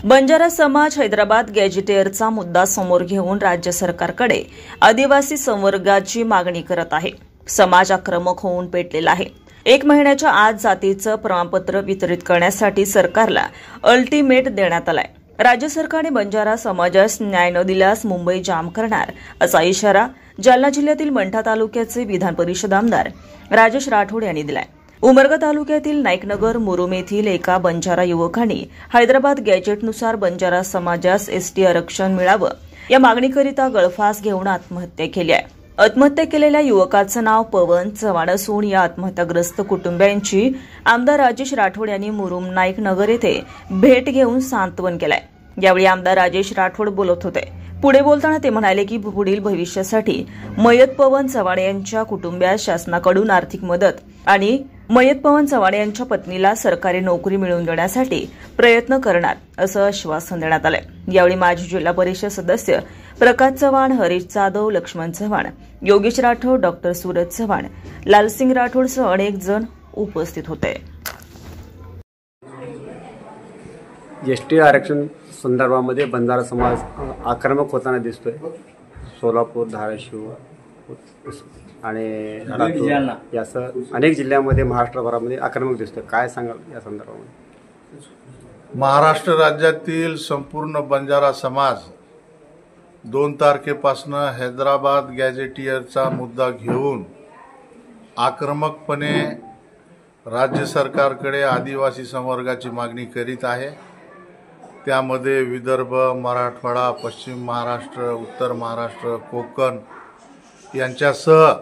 बंजारा समाज हैदराबाद गॅजेटियरचा मुद्दा समोर घेऊन राज्य सरकारकडे आदिवासी संवर्गाची मागणी करत आहे। समाज आक्रमक होऊन पेटलेला आहे। 1 महिन्याच्या आत जातीचं प्रमाणपत्र वितरित करण्यासाठी सरकारला अल्टिमेट देण्यात आलाय। राज्य सरकारने बंजारा समाजास न्याय न दिल्यास मुंबई जाम करणार असा इशारा जालना जिल्ह्यातील मंठा तालुक्याचे विधान परिषद आमदार राजेश राठोड यांनी दिलाय। उमरगा तालुक्यातील नाईकनगर मुरुम येथील एका बंजारा युवकांनी हैदराबाद गॅजेटनुसार बंजारा समाजास एसटी आरक्षण मिळावं या मागणीकरिता गळफास घेऊन आत्महत्या केली आहे। आत्महत्या केलेल्या युवकाचं नाव पवन चव्हाण असून या आत्महत्याग्रस्त कुटुंबियांची आमदार राजेश राठोड यांनी मुरुम नाईकनगर येथे भेट घेऊन सांत्वन केलंय। यावेळी आमदार राजेश राठोड बोलत होते। पुढे बोलताना ते म्हणाले की पुढील भविष्यासाठी मयत पवन चव्हाण यांच्या कुटुंबियास शासनाकडून आर्थिक मदत आणि मयत पवन चव्हाण यांच्या पत्नीला सरकारी नोकरी मिळवून देण्यासाठी प्रयत्न करणार असं आश्वासन देण्यात आलं। यावेळी माजी जिल्हा परिषद सदस्य प्रकाश चव्हाण, हरीश जाधव, लक्ष्मण चव्हाण, योगेश राठोड, डॉक्टर सूरज चव्हाण, लालसिंग राठोडसह अनेक जण उपस्थित होते। एसटी आरक्षण संदर्भामध्ये बंजारा समाज आक्रमक होताना दिसतोय। सोलापूर, धाराशिव आणि यासह अनेक जिल्ह्यांमध्ये महाराष्ट्रभरामध्ये आक्रमक दिसतोय। काय सांगाल या संदर्भामध्ये? महाराष्ट्र राज्यातील संपूर्ण बंजारा समाज 2 तारखेपासून हैदराबाद गॅजेटियरचा मुद्दा घेऊन आक्रमकपणे राज्य सरकारकडे आदिवासी संवर्गाची मागणी करीत आहे। त्यामध्ये विदर्भ, मराठवाडा, पश्चिम महाराष्ट्र, उत्तर महाराष्ट्र, कोकण यांच्यासह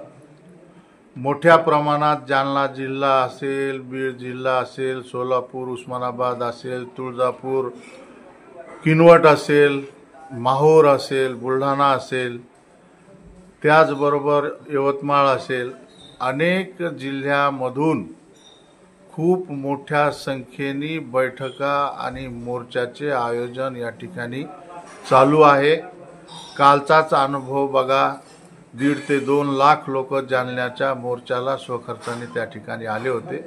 मोठ्या प्रमाणात जालना जिल्हा असेल, बीड जिल्हा असेल, सोलापूर, उस्मानाबाद असेल, तुळजापूर, किनवट असेल, माहूर असेल, बुलढाणा असेल, त्याचबरोबर यवतमाळ असेल, अनेक जिल्ह्यामधून खूप मोठ्या संख्येने बैठका आणि मोर्चाचे आयोजन या ठिकाणी चालू आहे। कालचाच अनुभव बघा, 1.5 ते 2 लाख लोक जालन्याच्या मोर्चाला स्वखर्चाने त्या ठिकाणी आले होते।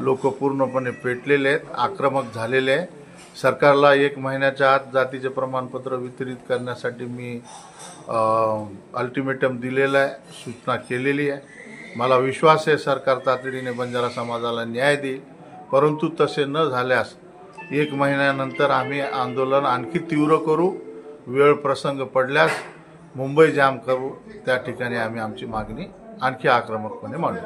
लोक पूर्णपणे पेटलेले आहेत, आक्रमक झालेले आहे। सरकारला 1 महिन्याच्या आत जातीचे प्रमाणपत्र वितरित करण्यासाठी मी अल्टिमेटम दिलेला आहे, सूचना केलेली आहे। मला विश्वास आहे सरकार तातडीने बंजारा समाजाला न्याय देईल, परंतु तसे न झाल्यास 1 महिन्यानंतर आम्ही आंदोलन आणखी तीव्र करू। वेळ प्रसंग पडल्यास मुंबई जाम करू, त्या ठिकाणी आम्ही आमची मागणी आणखी आक्रमकपणे मांडू।